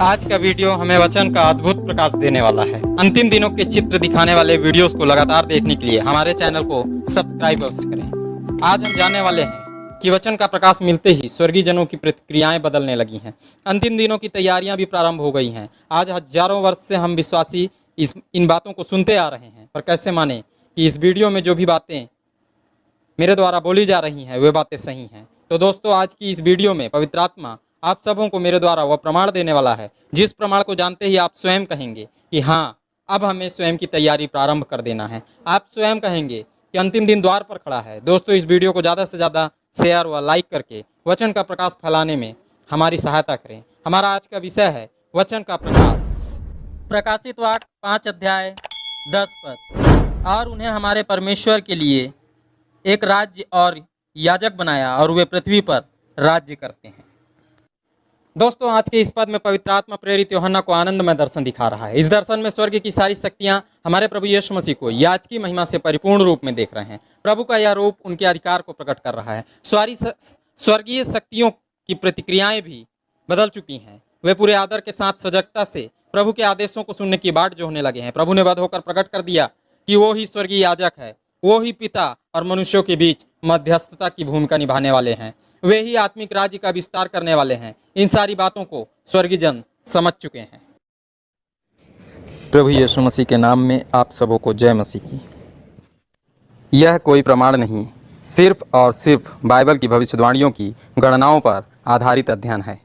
आज का वीडियो हमें वचन का अद्भुत प्रकाश देने वाला है। अंतिम दिनों के चित्र दिखाने वाले वीडियोस को लगातार देखने के लिए हमारे चैनल को सब्सक्राइब अवश्य करें। आज हम जानने वाले हैं कि वचन का प्रकाश मिलते ही स्वर्गीय जनों की प्रतिक्रियाएं बदलने लगी हैं। अंतिम दिनों की तैयारियां भी प्रारंभ हो गई हैं। आज हजारों वर्ष से हम विश्वासी इन बातों को सुनते आ रहे हैं, पर कैसे माने कि इस वीडियो में जो भी बातें मेरे द्वारा बोली जा रही हैं वे बातें सही हैं। तो दोस्तों, आज की इस वीडियो में पवित्र आत्मा आप सबों को मेरे द्वारा वह प्रमाण देने वाला है, जिस प्रमाण को जानते ही आप स्वयं कहेंगे कि हाँ, अब हमें स्वयं की तैयारी प्रारंभ कर देना है। आप स्वयं कहेंगे कि अंतिम दिन द्वार पर खड़ा है। दोस्तों, इस वीडियो को ज़्यादा से ज़्यादा शेयर व लाइक करके वचन का प्रकाश फैलाने में हमारी सहायता करें। हमारा आज का विषय है वचन का प्रकाश। प्रकाशित वाक्य 5 अध्याय 10 पद। और उन्हें हमारे परमेश्वर के लिए एक राज्य और याजक बनाया और वे पृथ्वी पर राज्य करते हैं। दोस्तों, आज के इस पद में पवित्र आत्मा प्रेरित यूहन्ना को आनंदमय दर्शन दिखा रहा है। इस दर्शन में स्वर्ग की सारी शक्तियां हमारे प्रभु यीशु मसीह को याजकी महिमा से परिपूर्ण रूप में देख रहे हैं। प्रभु का यह रूप उनके अधिकार को प्रकट कर रहा है। स्वर्गीय शक्तियों की प्रतिक्रियाएं भी बदल चुकी हैं। वे पूरे आदर के साथ सजगता से प्रभु के आदेशों को सुनने की बाट जोहने लगे हैं। प्रभु ने बध होकर प्रकट कर दिया कि वो ही स्वर्गीय याजक है, वो ही पिता और मनुष्यों के बीच मध्यस्थता की भूमिका निभाने वाले हैं। वे ही आत्मिक राज्य का विस्तार करने वाले हैं। इन सारी बातों को स्वर्गीय जन समझ चुके हैं। प्रभु यीशु मसीह के नाम में आप सबों को जय मसीह की। यह कोई प्रमाण नहीं, सिर्फ और सिर्फ बाइबल की भविष्यवाणियों की गणनाओं पर आधारित अध्ययन है।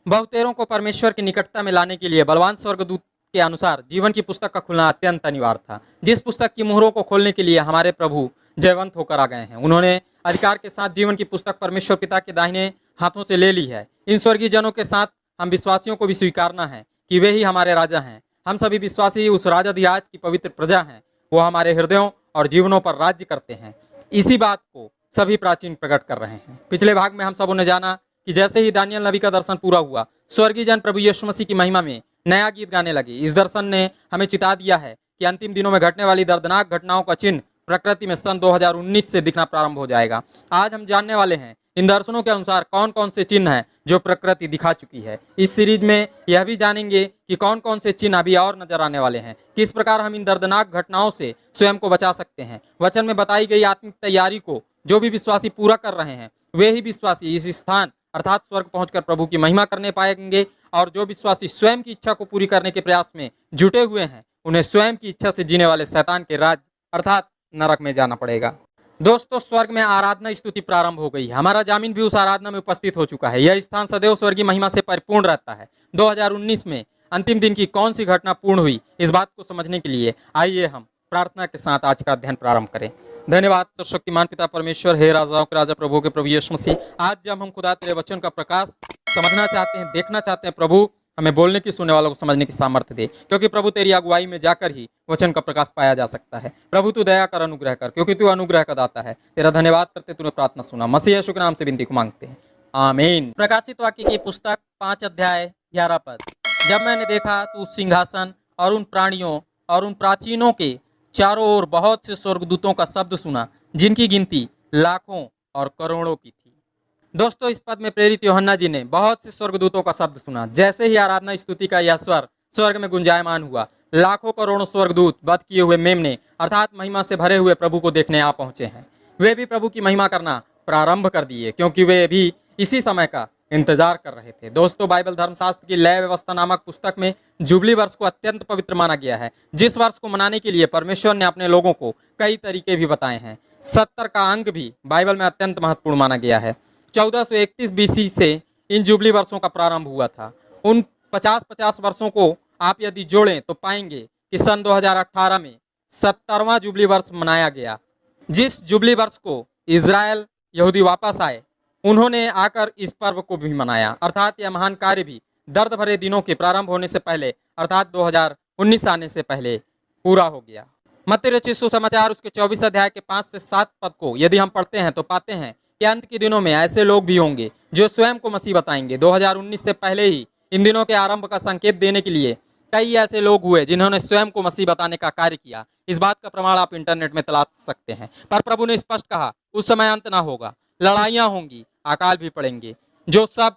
बहुतेरों को परमेश्वर की निकटता में लाने के लिए बलवान स्वर्गदूत के अनुसार जीवन की पुस्तक का खुलना अत्यंत अनिवार्य था। जिस पुस्तक की मुहरों को खोलने के लिए हमारे प्रभु जयवंत होकर आ गए हैं, उन्होंने अधिकार के साथ जीवन की पुस्तक परमेश्वर पिता के दाहिने हाथों से ले ली है। इन स्वर्गीय जनों के साथ हम विश्वासियों को भी स्वीकारना है कि वे ही हमारे राजा हैं। हम सभी विश्वासी उस राजाधिराज की पवित्र प्रजा हैं। वो हमारे हृदयों और जीवनों पर राज्य करते हैं। इसी बात को सभी प्राचीन प्रकट कर रहे हैं। पिछले भाग में हम सबों ने जाना कि जैसे ही दानियल नबी का दर्शन पूरा हुआ, स्वर्गीय जन प्रभु यीशु मसीह की महिमा में नया गीत गाने लगे। इस दर्शन ने हमें चिता दिया है कि अंतिम दिनों में घटने वाली दर्दनाक घटनाओं का चिन्ह प्रकृति में सन 2019 से दिखना प्रारंभ हो जाएगा। आज हम जानने वाले हैं इन दर्शनों के अनुसार कौन कौन से चिन्ह हैं जो प्रकृति दिखा चुकी है। इस सीरीज में यह भी जानेंगे कि कौन कौन से चिन्ह अभी और नजर आने वाले हैं, किस प्रकार हम इन दर्दनाक घटनाओं से स्वयं को बचा सकते हैं। वचन में बताई गई आत्मिक तैयारी को जो भी विश्वासी पूरा कर रहे हैं, वे ही विश्वासी इस स्थान अर्थात स्वर्ग पहुंचकर प्रभु की महिमा करने पाएंगे। और जो विश्वासी स्वयं की इच्छा को पूरी करने के प्रयास में जुटे हुए हैं, उन्हें स्वयं की इच्छा से जीने वाले शैतान के राज अर्थात नरक में जाना पड़ेगा। दोस्तों, स्वर्ग में आराधना स्तुति प्रारंभ हो गई है। हमारा जामीन भी उस आराधना में उपस्थित हो चुका है। यह स्थान सदैव स्वर्गीय महिमा से परिपूर्ण रहता है। 2019 में अंतिम दिन की कौन सी घटना पूर्ण हुई, इस बात को समझने के लिए आइए हम प्रार्थना के साथ आज का अध्ययन प्रारंभ करें। धन्यवाद सर्वशक्तिमान पिता परमेश्वर, हे राजाओं के राजा प्रभु के प्रभु यीशु मसीह। आज जब हम खुदा तेरे वचन का प्रकाश समझना चाहते हैं, देखना चाहते हैं, प्रभु हमें बोलने की, सुनने वालों को समझने की सामर्थ्य दे, क्योंकि प्रभु तेरी अगुवाई में जाकर ही वचन का प्रकाश पाया जा सकता है। प्रभु तू दया कर, अनुग्रह कर, क्योंकि तू अनुग्रह का दाता है। तेरा धन्यवाद करते, तूने प्रार्थना सुना। मसीह यीशु के नाम से विनती को मांगते हैं, आमीन। प्रकाशित वाक्य की पुस्तक 5 अध्याय 11 पद। जब मैंने देखा तो उस सिंहासन और उन प्राणियों और उन प्राचीनों के चारों ओर बहुत से स्वर्गदूतों का शब्द सुना, जिनकी गिनती लाखों और करोड़ों की थी। दोस्तों, इस पद में प्रेरित यूहन्ना जी ने बहुत से स्वर्गदूतों का शब्द सुना। जैसे ही आराधना स्तुति का यह स्वर स्वर्ग में गुंजायमान हुआ, लाखों करोड़ों स्वर्गदूत वध किए हुए मेमने अर्थात महिमा से भरे हुए प्रभु को देखने आ पहुंचे हैं। वे भी प्रभु की महिमा करना प्रारंभ कर दिए, क्योंकि वे भी इसी समय का इंतजार कर रहे थे। दोस्तों, बाइबल धर्मशास्त्र की लय व्यवस्था नामक पुस्तक में जुबली वर्ष को अत्यंत पवित्र माना गया है, जिस वर्ष को मनाने के लिए परमेश्वर ने अपने लोगों को कई तरीके भी बताए हैं। 70 का अंक भी बाइबल में अत्यंत महत्वपूर्ण माना गया है। 1431 BC से इन जुबली वर्षों का प्रारंभ हुआ था। उन 50-50 वर्षों को आप यदि जोड़ें तो पाएंगे कि सन 2018 में 70वां जुबली वर्ष मनाया गया। जिस जुबली वर्ष को इजराइल यहूदी वापस आए, उन्होंने आकर इस पर्व को भी मनाया, अर्थात यह महान कार्य भी दर्द भरे दिनों के प्रारंभ होने से पहले अर्थात 2019 आने से पहले पूरा हो गया। मत्ती रचित सुसमाचार उसके 24 अध्याय के 5 से 7 पद को यदि हम पढ़ते हैं तो पाते हैं कि अंत के दिनों में ऐसे लोग भी होंगे जो स्वयं को मसीह बताएंगे। 2019 से पहले ही इन दिनों के आरंभ का संकेत देने के लिए कई ऐसे लोग हुए जिन्होंने स्वयं को मसीह बताने का कार्य किया। इस बात का प्रमाण आप इंटरनेट में तलाश सकते हैं। पर प्रभु ने स्पष्ट कहा, उस समय अंत ना होगा, लड़ाइयाँ होंगी, अकाल भी पड़ेंगे। जो सब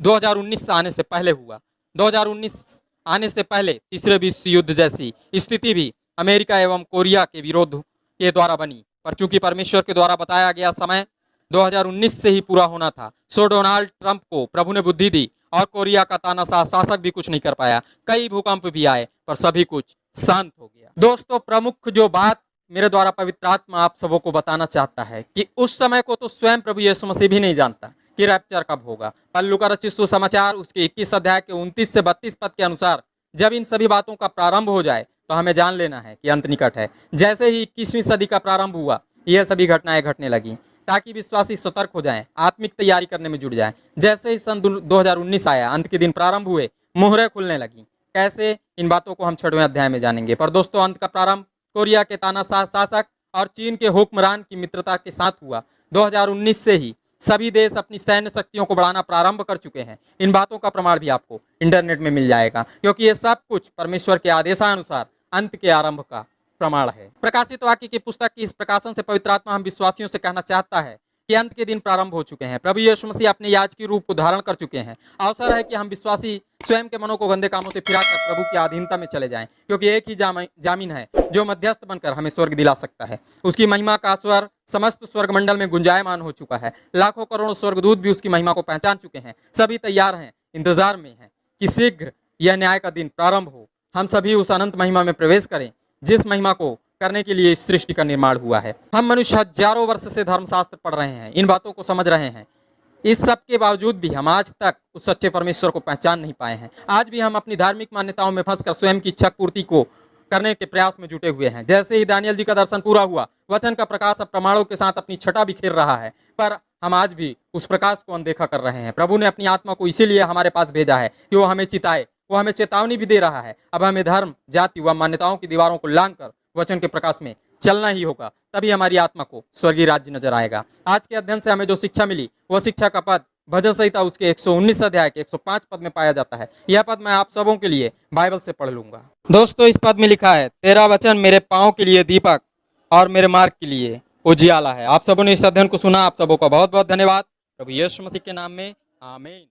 2019 आने से पहले हुआ। 2019 आने से पहले तीसरे विश्व युद्ध जैसी स्थिति भी अमेरिका एवं कोरिया के विरोध के द्वारा बनी, पर चूंकि परमेश्वर के द्वारा बताया गया समय 2019 से ही पूरा होना था, सो डोनाल्ड ट्रंप को प्रभु ने बुद्धि दी और कोरिया का तानाशाह शासक भी कुछ नहीं कर पाया। कई भूकंप भी आए पर सभी कुछ शांत हो गया। दोस्तों, प्रमुख जो बात मेरे द्वारा पवित्र आत्मा आप सबों को बताना चाहता है कि उस समय को तो स्वयं प्रभु यीशु मसीह भी नहीं जानता कि रैप्चर कब होगा। पर लूका रचित सुसमाचार उसके 21 अध्याय के 29 से 32 पद के अनुसार जब इन सभी बातों का प्रारंभ हो जाए तो हमें जान लेना है कि अंत निकट है। जैसे ही 21वीं सदी का प्रारंभ हुआ, यह सभी घटनाएं घटने लगी ताकि विश्वासी सतर्क हो जाएं, आत्मिक तैयारी करने में जुट जाएं। जैसे ही सन 2019 आया, अंत के दिन प्रारंभ हुए, मुहरें खुलने लगी। कैसे, इन बातों को हम 6वें अध्याय में जानेंगे। पर दोस्तों, अंत का प्रारंभ कोरिया के तानाशाह शासक और चीन के हुक्मरान की मित्रता के साथ हुआ। 2019 से ही सभी देश अपनी सैन्य शक्तियों को बढ़ाना प्रारंभ कर चुके हैं। इन बातों का प्रमाण भी आपको इंटरनेट में मिल जाएगा, क्योंकि ये सब कुछ परमेश्वर के आदेशानुसार अंत के आरंभ का प्रमाण है। प्रकाशित वाक्य की पुस्तक की इस प्रकाशन से पवित्र आत्मा हम विश्वासियों से कहना चाहता है कि अंत के दिन प्रारंभ हो चुके हैं। प्रभु यीशु मसीह अपने याजकी रूप को धारण कर चुके हैं। अवसर है कि हम विश्वासी स्वयं के मनों को गंदे कामों से फिराकर प्रभु की अधीनता में चले जाएं, क्योंकि एक ही जामीन है जो मध्यस्थ बनकर हमें स्वर्ग दिला सकता है। उसकी महिमा का स्वर समस्त स्वर्ग मंडल में गुंजायमान हो चुका है। लाखों करोड़ों स्वर्गदूत भी उसकी महिमा को पहचान चुके हैं। सभी तैयार हैं, इंतजार में हैं कि शीघ्र यह न्याय का दिन प्रारंभ हो। हम सभी उस अनंत महिमा में प्रवेश करें जिस महिमा को करने के लिए इस सृष्टि का निर्माण हुआ है। हम मनुष्य हजारों वर्ष से धर्मशास्त्र पढ़ रहे हैं, इन बातों को समझ रहे हैं। इस सब के बावजूद भी हम आज तक उस सच्चे परमेश्वर को पहचान नहीं पाए हैं। आज भी हम अपनी धार्मिक मान्यताओं में फंसकर स्वयं की इच्छा पूर्ति को करने के प्रयास में जुटे हुए हैं। जैसे ही दानियल जी का दर्शन पूरा हुआ, वचन का प्रकाश अब प्रमाणों के साथ अपनी छटा बिखेर रहा है, पर हम आज भी उस प्रकाश को अनदेखा कर रहे हैं। प्रभु ने अपनी आत्मा को इसीलिए हमारे पास भेजा है कि वो हमें चिताए। वो हमें चेतावनी भी दे रहा है। अब हमें धर्म, जाति व मान्यताओं की दीवारों को लांघकर वचन के प्रकाश में चलना ही होगा, तभी हमारी आत्मा को स्वर्गीय राज्य नजर आएगा। आज के अध्ययन से हमें जो शिक्षा मिली, वह शिक्षा का पद भजन संहिता उसके 119 अध्याय के 105 पद में पाया जाता है। यह पद मैं आप सबों के लिए बाइबल से पढ़ लूंगा। दोस्तों, इस पद में लिखा है, तेरा वचन मेरे पांव के लिए दीपक और मेरे मार्ग के लिए उजियाला है। आप सबों ने इस अध्ययन को सुना। आप सबों का बहुत बहुत धन्यवाद। प्रभु यीशु मसीह के नाम में आमीन।